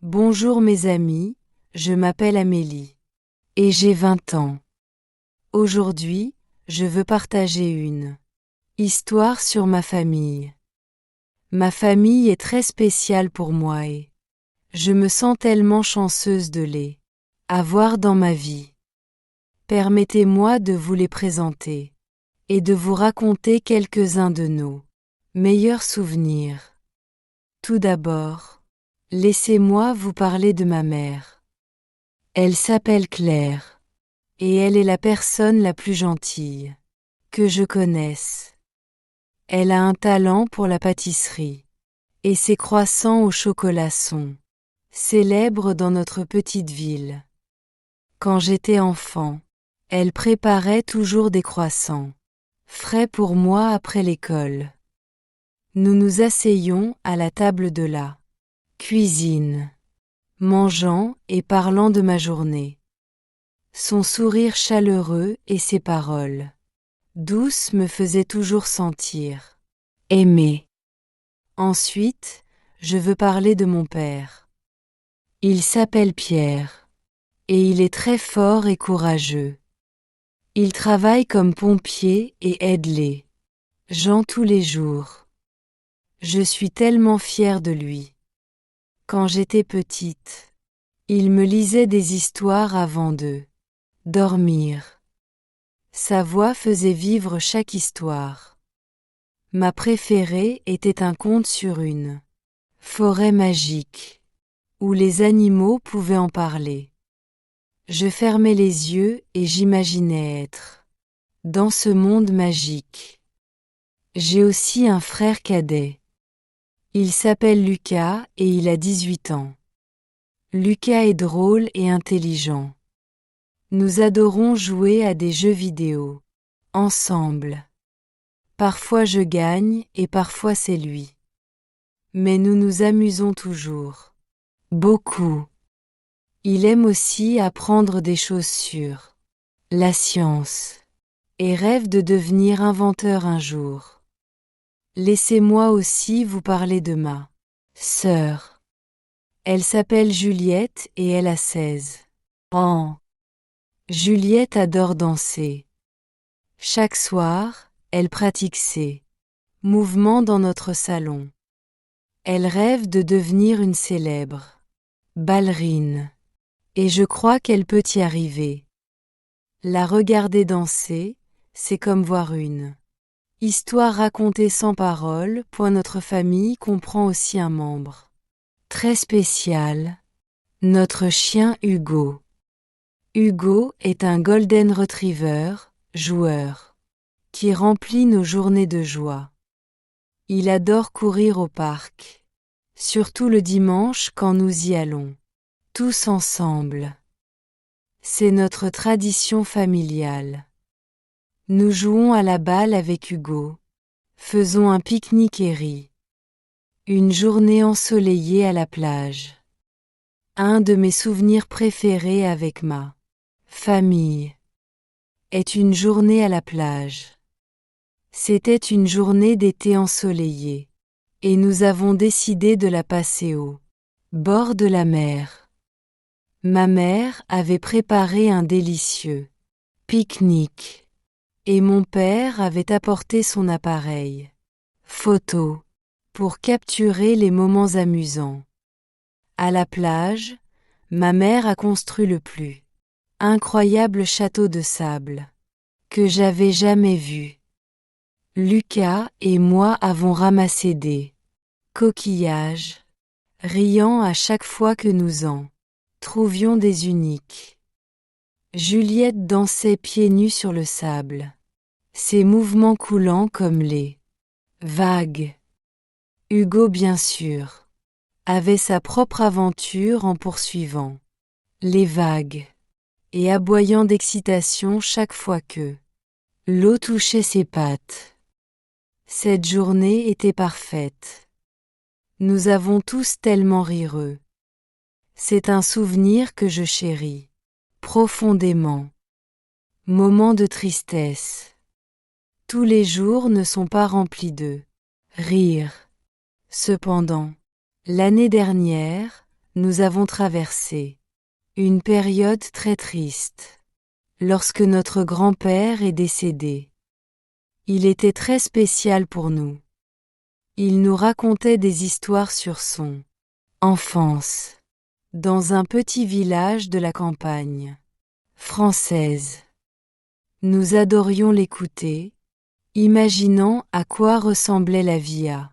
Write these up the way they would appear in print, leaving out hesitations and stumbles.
Bonjour mes amis, je m'appelle Amélie. Et j'ai 20 ans. Aujourd'hui, je veux partager une histoire sur ma famille. Ma famille est très spéciale pour moi et je me sens tellement chanceuse de les avoir dans ma vie. Permettez-moi de vous les présenter et de vous raconter quelques-uns de nos meilleurs souvenirs. Tout d'abord, laissez-moi vous parler de ma mère. Elle s'appelle Claire, et elle est la personne la plus gentille que je connaisse. Elle a un talent pour la pâtisserie, et ses croissants au chocolat sont célèbres dans notre petite ville. Quand j'étais enfant, elle préparait toujours des croissants frais pour moi après l'école. Nous nous asseyions à la table de la cuisine, mangeant et parlant de ma journée. Son sourire chaleureux et ses paroles douces me faisaient toujours sentir aimée. Ensuite, je veux parler de mon père. Il s'appelle Pierre, et il est très fort et courageux. Il travaille comme pompier et aide les gens tous les jours. Je suis tellement fière de lui. Quand j'étais petite, il me lisait des histoires avant de dormir. Sa voix faisait vivre chaque histoire. Ma préférée était un conte sur une forêt magique, où les animaux pouvaient en parler. Je fermais les yeux et j'imaginais être dans ce monde magique. J'ai aussi un frère cadet. Il s'appelle Lucas et il a 18 ans. Lucas est drôle et intelligent. Nous adorons jouer à des jeux vidéo, ensemble. Parfois je gagne et parfois c'est lui. Mais nous nous amusons toujours. Beaucoup. Il aime aussi apprendre des choses sur la science et rêve de devenir inventeur un jour. Laissez-moi aussi vous parler de ma sœur. Elle s'appelle Juliette et elle a 16 ans. Juliette adore danser. Chaque soir, elle pratique ses mouvements dans notre salon. Elle rêve de devenir une célèbre ballerine. Et je crois qu'elle peut y arriver. La regarder danser, c'est comme voir une histoire racontée sans parole. Notre famille comprend aussi un membre très spécial, notre chien Hugo. Hugo est un Golden Retriever, joueur, qui remplit nos journées de joie. Il adore courir au parc, surtout le dimanche quand nous y allons, tous ensemble. C'est notre tradition familiale. Nous jouons à la balle avec Hugo. Faisons un pique-nique et riz. Une journée ensoleillée à la plage. Un de mes souvenirs préférés avec ma famille est une journée à la plage. C'était une journée d'été ensoleillée, et nous avons décidé de la passer au bord de la mer. Ma mère avait préparé un délicieux pique-nique, et mon père avait apporté son appareil photo pour capturer les moments amusants. À la plage, ma mère a construit le plus incroyable château de sable que j'avais jamais vu. Lucas et moi avons ramassé des coquillages, riant à chaque fois que nous en trouvions des uniques. Juliette dansait pieds nus sur le sable, ses mouvements coulants comme les vagues. Hugo, bien sûr, avait sa propre aventure en poursuivant les vagues et aboyant d'excitation chaque fois que l'eau touchait ses pattes. Cette journée était parfaite. Nous avons tous tellement rireux. C'est un souvenir que je chéris profondément. Moment de tristesse. Tous les jours ne sont pas remplis de rire. Cependant, l'année dernière, nous avons traversé une période très triste. Lorsque notre grand-père est décédé, il était très spécial pour nous. Il nous racontait des histoires sur son enfance, dans un petit village de la campagne française. Nous adorions l'écouter, imaginant à quoi ressemblait la vie à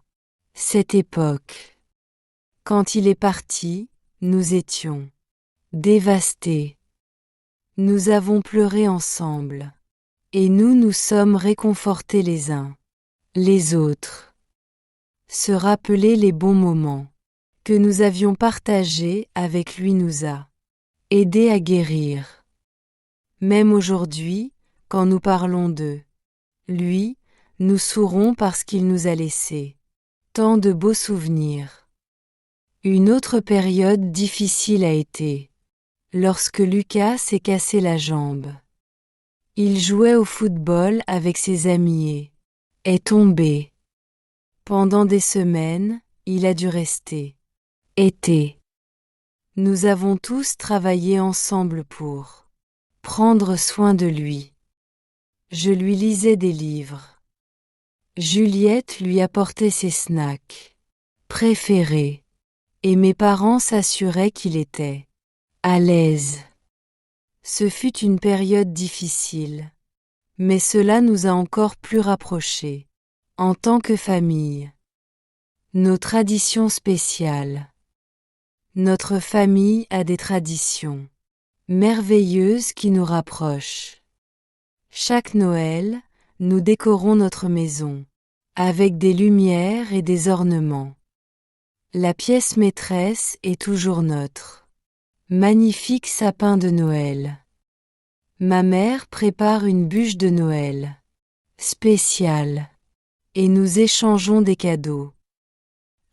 cette époque. Quand il est parti, nous étions dévastés. Nous avons pleuré ensemble, et nous nous sommes réconfortés les uns les autres. Se rappeler les bons moments que nous avions partagés avec lui nous a aidés à guérir. Même aujourd'hui, quand nous parlons de lui, nous sourons parce qu'il nous a laissé tant de beaux souvenirs. Une autre période difficile a été lorsque Lucas s'est cassé la jambe. Il jouait au football avec ses amis et est tombé. Pendant des semaines, il a dû rester. Nous avons tous travaillé ensemble pour prendre soin de lui. Je lui lisais des livres. Juliette lui apportait ses snacks préférés, et mes parents s'assuraient qu'il était à l'aise. Ce fut une période difficile, mais cela nous a encore plus rapprochés, en tant que famille. Nos traditions spéciales. Notre famille a des traditions merveilleuses qui nous rapprochent. Chaque Noël, nous décorons notre maison avec des lumières et des ornements. La pièce maîtresse est toujours notre magnifique sapin de Noël. Ma mère prépare une bûche de Noël spéciale et nous échangeons des cadeaux.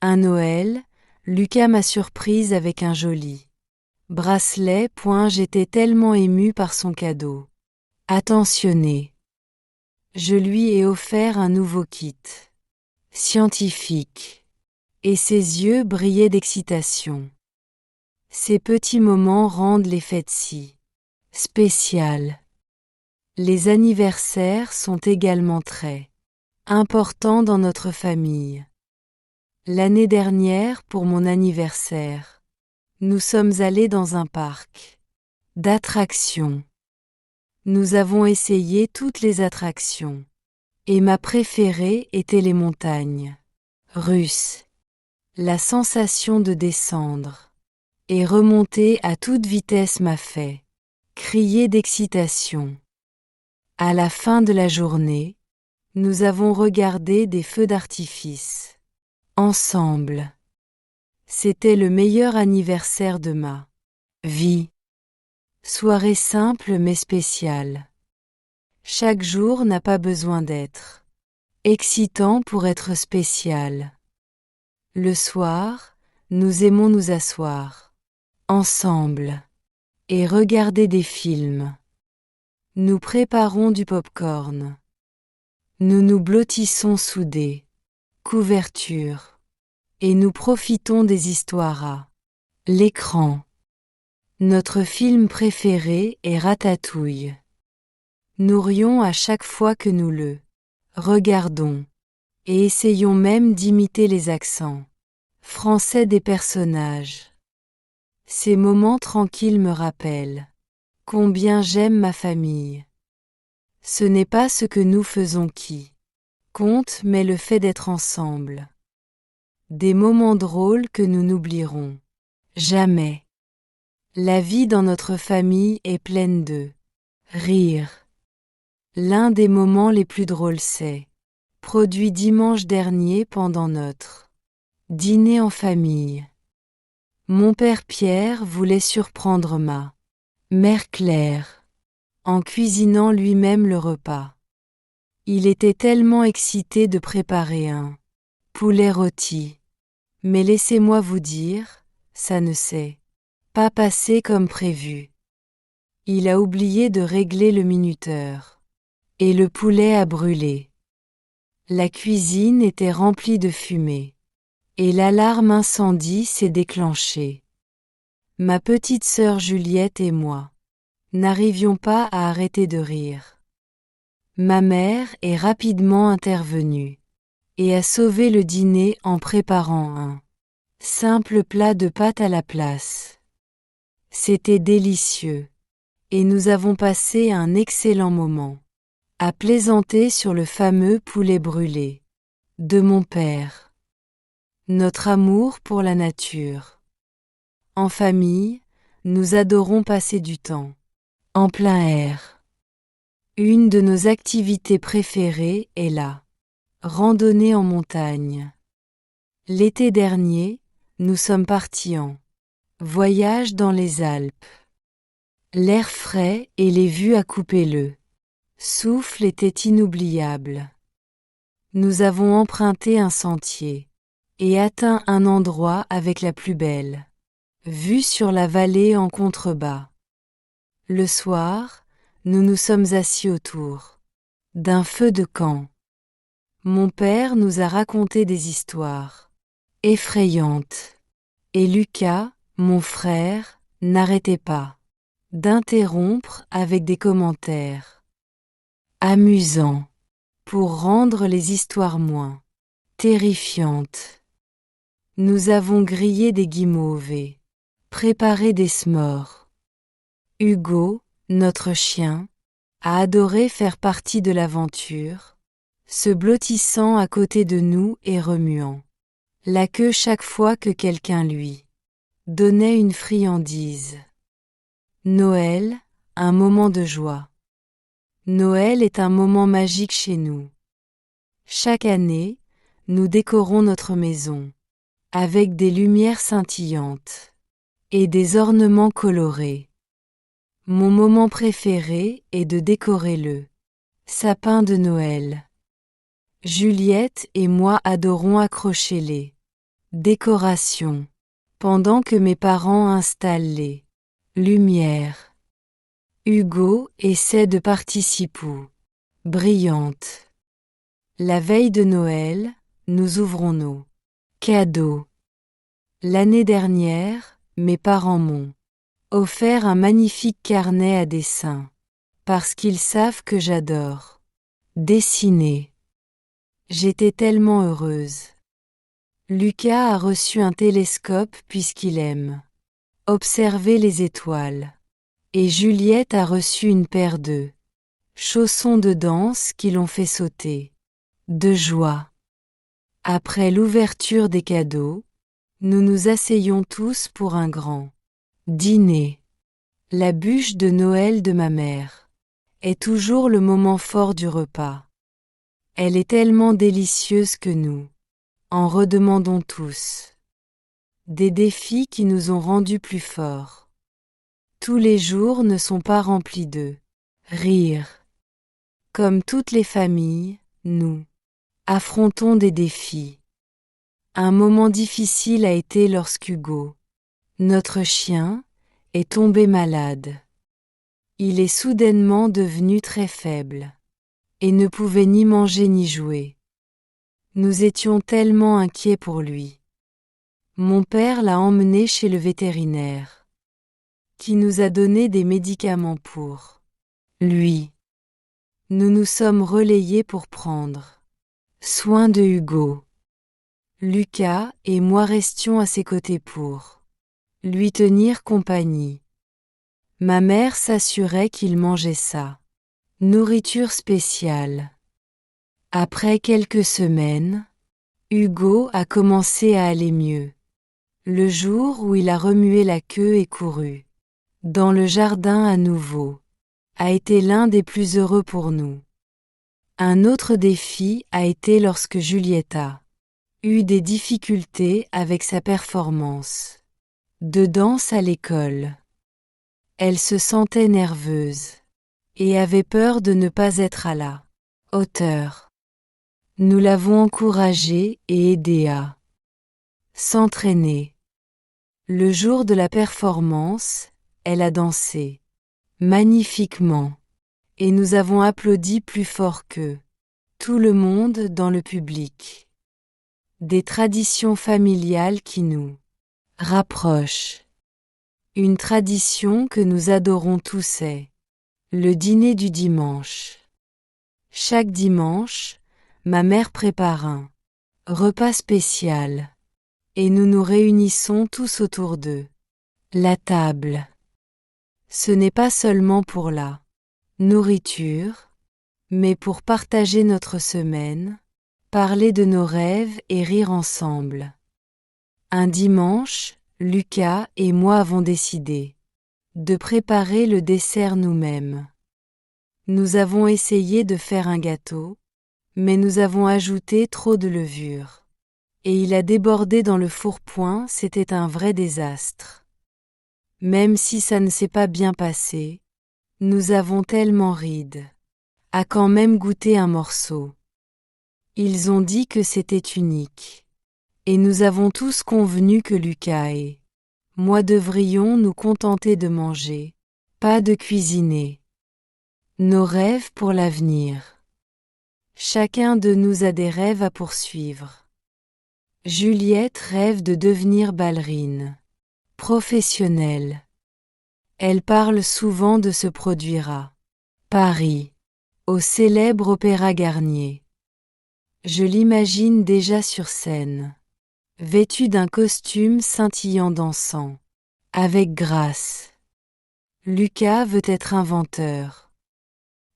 Un Noël, Lucas m'a surprise avec un joli bracelet. J'étais tellement émue par son cadeau attentionné. Je lui ai offert un nouveau kit scientifique, et ses yeux brillaient d'excitation. Ces petits moments rendent les fêtes si spéciales. Les anniversaires sont également très importants dans notre famille. L'année dernière, pour mon anniversaire, nous sommes allés dans un parc d'attractions. Nous avons essayé toutes les attractions, et ma préférée était les montagnes russes. La sensation de descendre et remonter à toute vitesse m'a fait crier d'excitation. À la fin de la journée, nous avons regardé des feux d'artifice ensemble. C'était le meilleur anniversaire de ma vie. Soirée simple mais spéciale. Chaque jour n'a pas besoin d'être excitant pour être spécial. Le soir, nous aimons nous asseoir ensemble et regarder des films. Nous préparons du pop-corn. Nous nous blottissons sous des couvertures et nous profitons des histoires à l'écran. Notre film préféré est Ratatouille. Nous rions à chaque fois que nous le regardons et essayons même d'imiter les accents français des personnages. Ces moments tranquilles me rappellent combien j'aime ma famille. Ce n'est pas ce que nous faisons qui compte, mais le fait d'être ensemble. Des moments drôles que nous n'oublierons jamais. La vie dans notre famille est pleine de rire. L'un des moments les plus drôles s'est produit dimanche dernier pendant notre dîner en famille. Mon père Pierre voulait surprendre ma mère Claire en cuisinant lui-même le repas. Il était tellement excité de préparer un poulet rôti. Mais laissez-moi vous dire, ça ne s'est pas passé comme prévu. Il a oublié de régler le minuteur. Et le poulet a brûlé. La cuisine était remplie de fumée. Et l'alarme incendie s'est déclenchée. Ma petite sœur Juliette et moi n'arrivions pas à arrêter de rire. Ma mère est rapidement intervenue et a sauvé le dîner en préparant un simple plat de pâtes à la place. C'était délicieux, et nous avons passé un excellent moment à plaisanter sur le fameux poulet brûlé de mon père. Notre amour pour la nature. En famille, nous adorons passer du temps en plein air. Une de nos activités préférées est la randonnée en montagne. L'été dernier, nous sommes partis en voyage dans les Alpes. L'air frais et les vues à couper le souffle étaient inoubliables. Nous avons emprunté un sentier et atteint un endroit avec la plus belle vue sur la vallée en contrebas. Le soir, nous nous sommes assis autour d'un feu de camp. Mon père nous a raconté des histoires effrayantes, et Lucas, mon frère, n'arrêtait pas d'interrompre avec des commentaires amusants pour rendre les histoires moins terrifiantes. Nous avons grillé des guimauves et préparé des s'mores. Hugo, notre chien, a adoré faire partie de l'aventure, se blottissant à côté de nous et remuant la queue chaque fois que quelqu'un lui donnait une friandise. Noël, un moment de joie. Noël est un moment magique chez nous. Chaque année, nous décorons notre maison avec des lumières scintillantes et des ornements colorés. Mon moment préféré est de décorer le sapin de Noël. Juliette et moi adorons accrocher les décorations pendant que mes parents installent les lumières. Hugo essaie de participer brillante. La veille de Noël, nous ouvrons nos cadeaux. L'année dernière, mes parents m'ont offert un magnifique carnet à dessin, parce qu'ils savent que j'adore dessiner. J'étais tellement heureuse. Lucas a reçu un télescope puisqu'il aime observer les étoiles. Et Juliette a reçu une paire de chaussons de danse qui l'ont fait sauter de joie. Après l'ouverture des cadeaux, nous nous asseyons tous pour un grand dîner. La bûche de Noël de ma mère est toujours le moment fort du repas. Elle est tellement délicieuse que nous en redemandons tous. Des défis qui nous ont rendus plus forts. Tous les jours ne sont pas remplis de rire. Comme toutes les familles, nous affrontons des défis. Un moment difficile a été lorsqu'Hugo, notre chien, est tombé malade. Il est soudainement devenu très faible et ne pouvait ni manger ni jouer. Nous étions tellement inquiets pour lui. Mon père l'a emmené chez le vétérinaire, qui nous a donné des médicaments pour lui. Nous nous sommes relayés pour prendre soin de Hugo. Lucas et moi restions à ses côtés pour lui tenir compagnie. Ma mère s'assurait qu'il mangeait sa nourriture spéciale. Après quelques semaines, Hugo a commencé à aller mieux. Le jour où il a remué la queue et couru dans le jardin à nouveau a été l'un des plus heureux pour nous. Un autre défi a été lorsque Juliette a eu des difficultés avec sa performance de danse à l'école. Elle se sentait nerveuse et avait peur de ne pas être à la hauteur. Nous l'avons encouragée et aidée à s'entraîner. Le jour de la performance, elle a dansé magnifiquement, et nous avons applaudi plus fort que tout le monde dans le public. Des traditions familiales qui nous rapprochent. Une tradition que nous adorons tous est le dîner du dimanche. Chaque dimanche, ma mère prépare un repas spécial, et nous nous réunissons tous autour de la table. Ce n'est pas seulement pour la nourriture, mais pour partager notre semaine, parler de nos rêves et rire ensemble. Un dimanche, Lucas et moi avons décidé de préparer le dessert nous-mêmes. Nous avons essayé de faire un gâteau, mais nous avons ajouté trop de levure. Et il a débordé dans le fourpoint, c'était un vrai désastre. Même si ça ne s'est pas bien passé, nous avons tellement ri, a quand même goûté un morceau. Ils ont dit que c'était unique. Et nous avons tous convenu que Lucas et moi devrions nous contenter de manger, pas de cuisiner. Nos rêves pour l'avenir. Chacun de nous a des rêves à poursuivre. Juliette rêve de devenir ballerine professionnelle. Elle parle souvent de se produire à Paris, au célèbre Opéra Garnier. Je l'imagine déjà sur scène, vêtue d'un costume scintillant d'encens, avec grâce. Lucas veut être inventeur.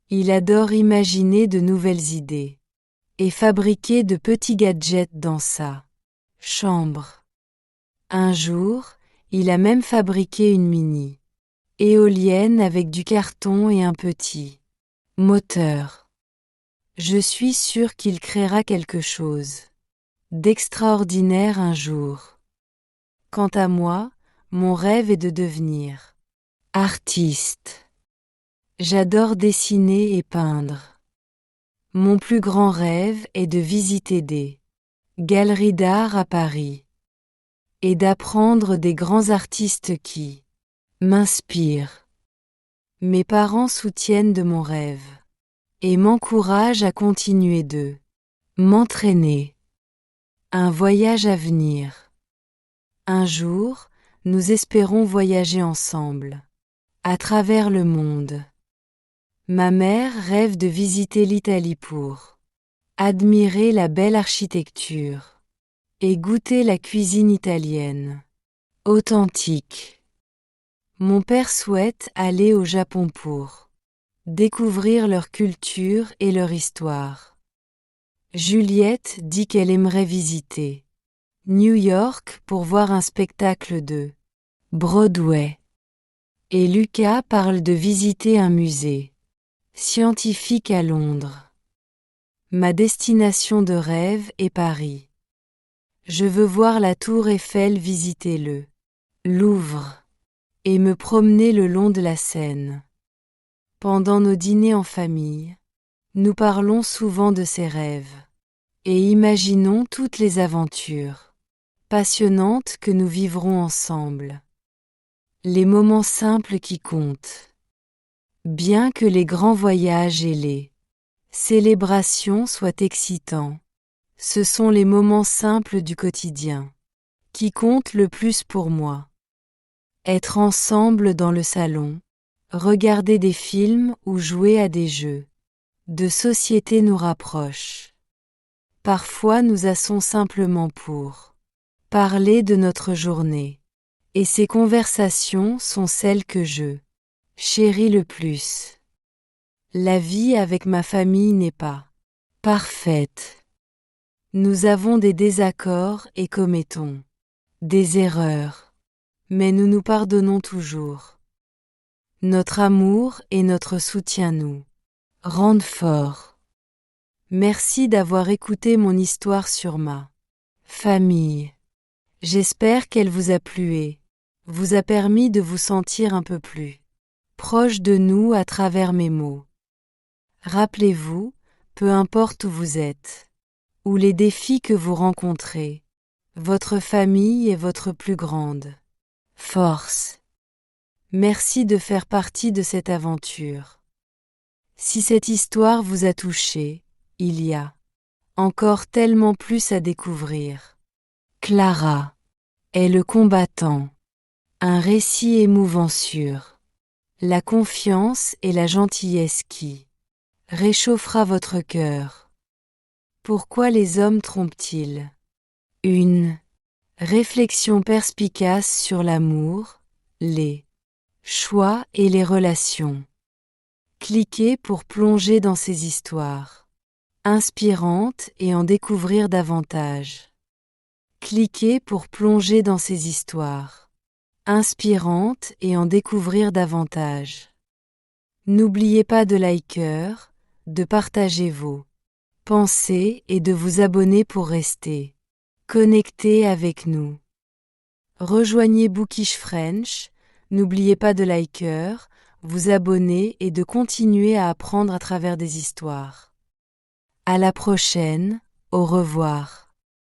Il adore imaginer de nouvelles idées et fabriquer de petits gadgets dans sa chambre. Un jour, il a même fabriqué une mini éolienne avec du carton et un petit moteur. Je suis sûre qu'il créera quelque chose d'extraordinaire un jour. Quant à moi, mon rêve est de devenir artiste. J'adore dessiner et peindre. Mon plus grand rêve est de visiter des galeries d'art à Paris et d'apprendre des grands artistes qui m'inspirent. Mes parents soutiennent de mon rêve et m'encouragent à continuer de m'entraîner. Un voyage à venir. Un jour, nous espérons voyager ensemble, à travers le monde. Ma mère rêve de visiter l'Italie pour admirer la belle architecture et goûter la cuisine italienne, authentique. Mon père souhaite aller au Japon pour découvrir leur culture et leur histoire. Juliette dit qu'elle aimerait visiter New York pour voir un spectacle de Broadway. Et Lucas parle de visiter un musée scientifique à Londres. Ma destination de rêve est Paris. Je veux voir la tour Eiffel, visiter le Louvre et me promener le long de la Seine. Pendant nos dîners en famille, nous parlons souvent de ces rêves et imaginons toutes les aventures passionnantes que nous vivrons ensemble. Les moments simples qui comptent. Bien que les grands voyages et les célébrations soient excitants, ce sont les moments simples du quotidien qui comptent le plus pour moi. Être ensemble dans le salon, regarder des films ou jouer à des jeux de société nous rapproche. Parfois nous assons simplement pour parler de notre journée, et ces conversations sont celles que je chéris le plus. La vie avec ma famille n'est pas parfaite. Nous avons des désaccords et commettons des erreurs, mais nous nous pardonnons toujours. Notre amour et notre soutien nous rendent forts. Merci d'avoir écouté mon histoire sur ma famille. J'espère qu'elle vous a plu et vous a permis de vous sentir un peu plus proche de nous à travers mes mots. Rappelez-vous, peu importe où vous êtes, ou les défis que vous rencontrez, votre famille est votre plus grande force. Merci de faire partie de cette aventure. Si cette histoire vous a touché, il y a encore tellement plus à découvrir. Clara est le combattant. Un récit émouvant sur la confiance et la gentillesse qui réchauffera votre cœur. Pourquoi les hommes trompent-ils? Une réflexion perspicace sur l'amour, les choix et les relations. Cliquez pour plonger dans ces histoires inspirantes et en découvrir davantage. Cliquez pour plonger dans ces histoires inspirantes et en découvrir davantage. N'oubliez pas de liker, de partager vos pensées et de vous abonner pour rester connecté avec nous. Rejoignez Bookish French, n'oubliez pas de liker, vous abonner et de continuer à apprendre à travers des histoires. À la prochaine, au revoir.